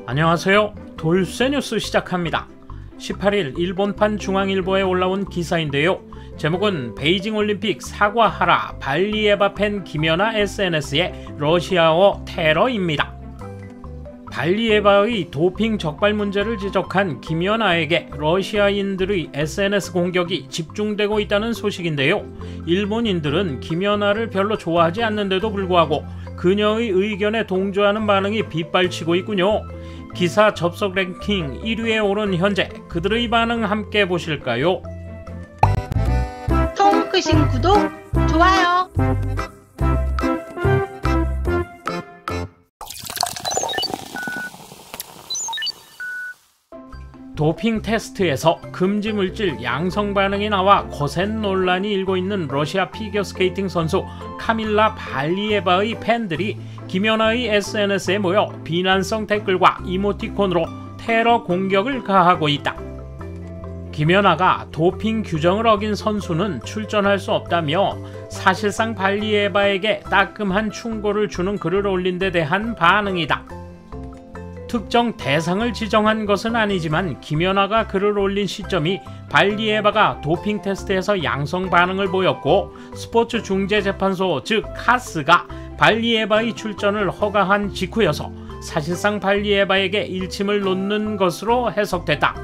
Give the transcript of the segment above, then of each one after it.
안녕하세요. 돌쇠 뉴스 시작합니다. 18일 일본판 중앙일보에 올라온 기사인데요. 제목은 베이징 올림픽 사과하라 발리에바 팬 김연아 SNS에 러시아어 테러입니다. 발리에바의 도핑 적발 문제를 지적한 김연아에게 러시아인들의 SNS 공격이 집중되고 있다는 소식인데요. 일본인들은 김연아를 별로 좋아하지 않는데도 불구하고 그녀의 의견에 동조하는 반응이 빗발치고 있군요. 기사 접속 랭킹 1위에 오른 현재 그들의 반응 함께 보실까요? 통크신 구독, 좋아요. 도핑 테스트에서 금지 물질 양성 반응이 나와 거센 논란이 일고 있는 러시아 피겨스케이팅 선수 카밀라 발리에바의 팬들이 김연아의 SNS에 모여 비난성 댓글과 이모티콘으로 테러 공격을 가하고 있다. 김연아가 도핑 규정을 어긴 선수는 출전할 수 없다며 사실상 발리에바에게 따끔한 충고를 주는 글을 올린 데 대한 반응이다. 특정 대상을 지정한 것은 아니지만 김연아가 글을 올린 시점이 발리에바가 도핑 테스트에서 양성 반응을 보였고 스포츠중재재판소 즉 카스가 발리에바의 출전을 허가한 직후여서 사실상 발리에바에게 일침을 놓는 것으로 해석됐다.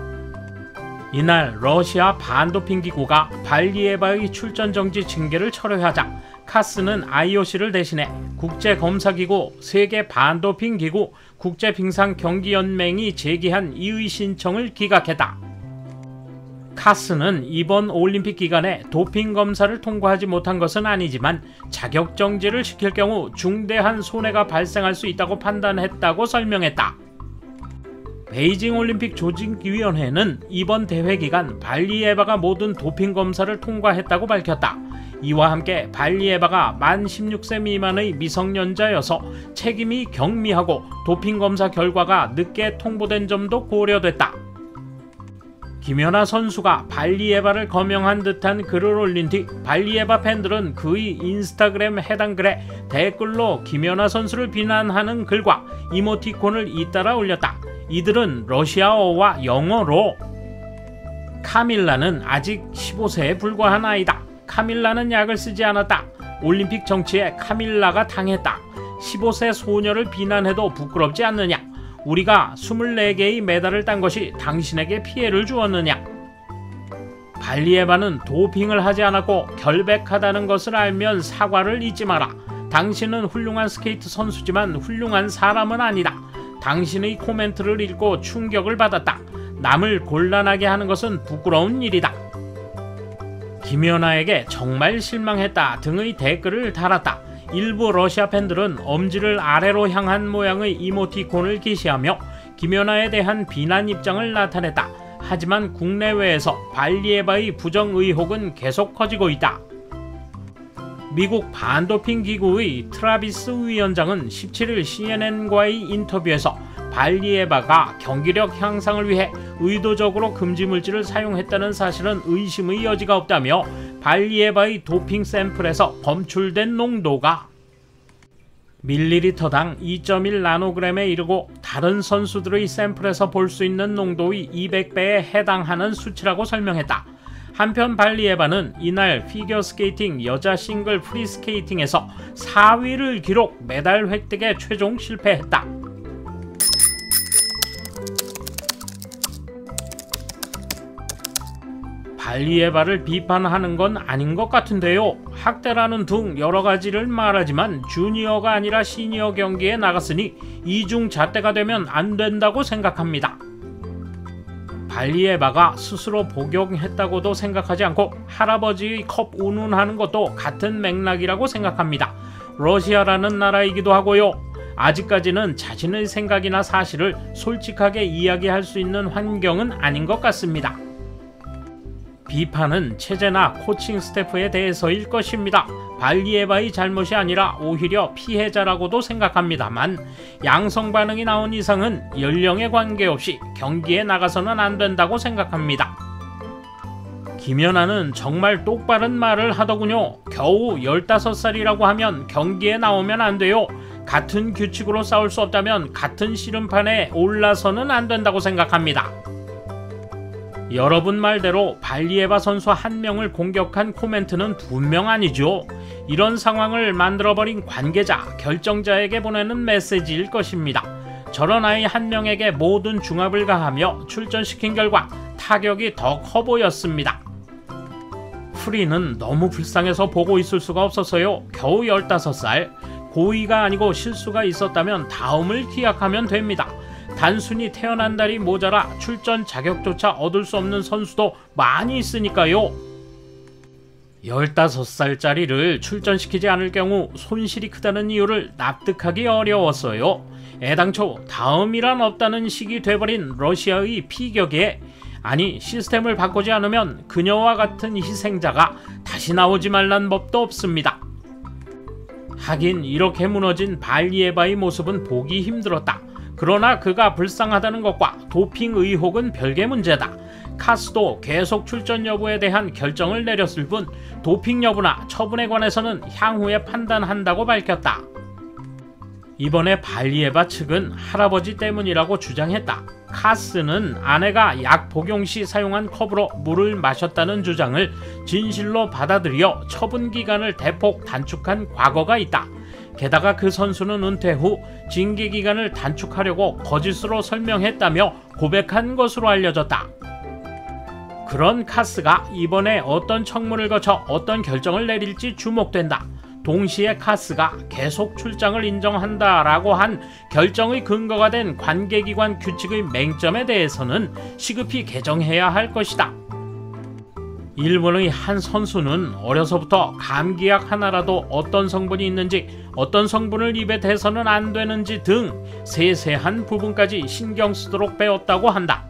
이날 러시아 반도핑기구가 발리에바의 출전 정지 징계를 철회하자 카스는 IOC를 대신해 국제검사기구, 세계반도핑기구, 국제빙상경기연맹이 제기한 이의 신청을 기각했다. 카스는 이번 올림픽 기간에 도핑 검사를 통과하지 못한 것은 아니지만 자격정지를 시킬 경우 중대한 손해가 발생할 수 있다고 판단했다고 설명했다. 베이징 올림픽 조직위원회는 이번 대회 기간 발리에바가 모든 도핑 검사를 통과했다고 밝혔다. 이와 함께 발리에바가 만 16세 미만의 미성년자여서 책임이 경미하고 도핑 검사 결과가 늦게 통보된 점도 고려됐다. 김연아 선수가 발리에바를 거명한 듯한 글을 올린 뒤 발리에바 팬들은 그의 인스타그램 해당 글에 댓글로 김연아 선수를 비난하는 글과 이모티콘을 잇따라 올렸다. 이들은 러시아어와 영어로 카밀라는 아직 15세에 불과한 아이다. 카밀라는 약을 쓰지 않았다. 올림픽 정치에 카밀라가 당했다. 15세 소녀를 비난해도 부끄럽지 않느냐. 우리가 24개의 메달을 딴 것이 당신에게 피해를 주었느냐. 발리에바는 도핑을 하지 않았고 결백하다는 것을 알면 사과를 잊지 마라. 당신은 훌륭한 스케이트 선수지만 훌륭한 사람은 아니다. 당신의 코멘트를 읽고 충격을 받았다. 남을 곤란하게 하는 것은 부끄러운 일이다. 김연아에게 정말 실망했다 등의 댓글을 달았다. 일부 러시아 팬들은 엄지를 아래로 향한 모양의 이모티콘을 게시하며 김연아에 대한 비난 입장을 나타냈다. 하지만 국내외에서 발리에바의 부정 의혹은 계속 커지고 있다. 미국 반도핑 기구의 트라비스 위원장은 17일 CNN과의 인터뷰에서 발리에바가 경기력 향상을 위해 의도적으로 금지 물질을 사용했다는 사실은 의심의 여지가 없다며 발리에바의 도핑 샘플에서 검출된 농도가 밀리리터당 2.1 나노그램에 이르고 다른 선수들의 샘플에서 볼 수 있는 농도의 200배에 해당하는 수치라고 설명했다. 한편 발리에바는 이날 피겨스케이팅 여자 싱글 프리스케이팅에서 4위를 기록 메달 획득에 최종 실패했다. 발리에바를 비판하는 건 아닌 것 같은데요. 학대라는 등 여러 가지를 말하지만 주니어가 아니라 시니어 경기에 나갔으니 이중 잣대가 되면 안 된다고 생각합니다. 발리에바가 스스로 복용했다고도 생각하지 않고 할아버지의 컵 운운하는 것도 같은 맥락이라고 생각합니다. 러시아라는 나라이기도 하고요. 아직까지는 자신의 생각이나 사실을 솔직하게 이야기할 수 있는 환경은 아닌 것 같습니다. 비판은 체제나 코칭 스태프에 대해서일 것입니다. 발리에바의 잘못이 아니라 오히려 피해자라고도 생각합니다만 양성 반응이 나온 이상은 연령에 관계없이 경기에 나가서는 안 된다고 생각합니다. 김연아는 정말 똑바른 말을 하더군요. 겨우 15살이라고 하면 경기에 나오면 안 돼요. 같은 규칙으로 싸울 수 없다면 같은 씨름판에 올라서는 안 된다고 생각합니다. 여러분 말대로 발리에바 선수 한 명을 공격한 코멘트는 분명 아니죠. 이런 상황을 만들어버린 관계자, 결정자에게 보내는 메시지일 것입니다. 저런 아이 한 명에게 모든 중압을 가하며 출전시킨 결과 타격이 더 커 보였습니다. 프리는 너무 불쌍해서 보고 있을 수가 없어서요. 겨우 15살, 고의가 아니고 실수가 있었다면 다음을 기약하면 됩니다. 단순히 태어난 달이 모자라 출전 자격조차 얻을 수 없는 선수도 많이 있으니까요. 15살짜리를 출전시키지 않을 경우 손실이 크다는 이유를 납득하기 어려웠어요. 애당초 다음이란 없다는 식이 돼버린 러시아의 피격에 아니 시스템을 바꾸지 않으면 그녀와 같은 희생자가 다시 나오지 말란 법도 없습니다. 하긴 이렇게 무너진 발리에바의 모습은 보기 힘들었다. 그러나 그가 불쌍하다는 것과 도핑 의혹은 별개 문제다. 카스도 계속 출전 여부에 대한 결정을 내렸을 뿐 도핑 여부나 처분에 관해서는 향후에 판단한다고 밝혔다. 이번에 발리에바 측은 할아버지 때문이라고 주장했다. 카스는 아내가 약 복용 시 사용한 컵으로 물을 마셨다는 주장을 진실로 받아들여 처분 기간을 대폭 단축한 과거가 있다. 게다가 그 선수는 은퇴 후 징계 기간을 단축하려고 거짓으로 설명했다며 고백한 것으로 알려졌다. 그런 카스가 이번에 어떤 청문을 거쳐 어떤 결정을 내릴지 주목된다. 동시에 카스가 계속 출장을 인정한다라고 한 결정의 근거가 된 관계기관 규칙의 맹점에 대해서는 시급히 개정해야 할 것이다. 일본의 한 선수는 어려서부터 감기약 하나라도 어떤 성분이 있는지, 어떤 성분을 입에 대서는 안 되는지 등 세세한 부분까지 신경 쓰도록 배웠다고 한다.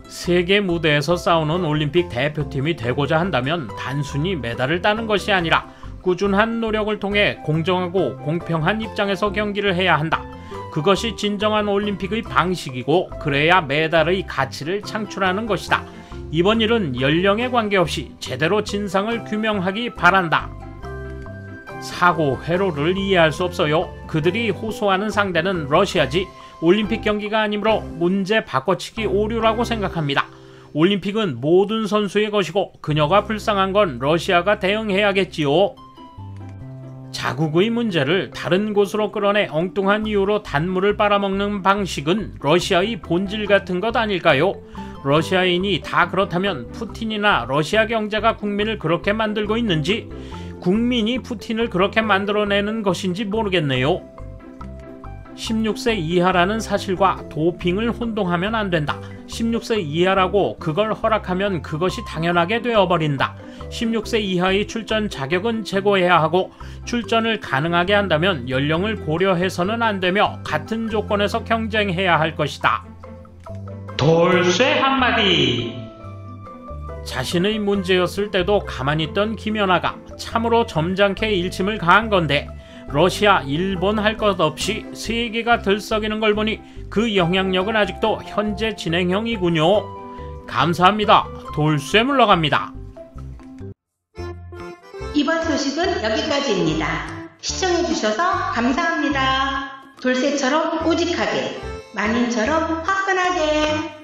세계 무대에서 싸우는 올림픽 대표팀이 되고자 한다면 단순히 메달을 따는 것이 아니라 꾸준한 노력을 통해 공정하고 공평한 입장에서 경기를 해야 한다. 그것이 진정한 올림픽의 방식이고 그래야 메달의 가치를 창출하는 것이다. 이번 일은 연령에 관계없이 제대로 진상을 규명하기 바란다. 사고 회로를 이해할 수 없어요. 그들이 호소하는 상대는 러시아지 올림픽 경기가 아니므로 문제 바꿔치기 오류라고 생각합니다. 올림픽은 모든 선수의 것이고 그녀가 불쌍한 건 러시아가 대응해야겠지요. 자국의 문제를 다른 곳으로 끌어내 엉뚱한 이유로 단물을 빨아먹는 방식은 러시아의 본질 같은 것 아닐까요? 러시아인이 다 그렇다면 푸틴이나 러시아 경제가 국민을 그렇게 만들고 있는지, 국민이 푸틴을 그렇게 만들어내는 것인지 모르겠네요. 16세 이하라는 사실과 도핑을 혼동하면 안 된다. 16세 이하라고 그걸 허락하면 그것이 당연하게 되어버린다. 16세 이하의 출전 자격은 제고해야 하고 출전을 가능하게 한다면 연령을 고려해서는 안 되며 같은 조건에서 경쟁해야 할 것이다. 돌쇠 한마디. 자신의 문제였을 때도 가만히 있던 김연아가 참으로 점잖게 일침을 가한 건데 러시아, 일본 할 것 없이 세계가 들썩이는 걸 보니 그 영향력은 아직도 현재 진행형이군요. 감사합니다. 돌쇠 물러갑니다. 이번 소식은 여기까지입니다. 시청해주셔서 감사합니다. 돌쇠처럼 우직하게, 마님처럼 화끈하게.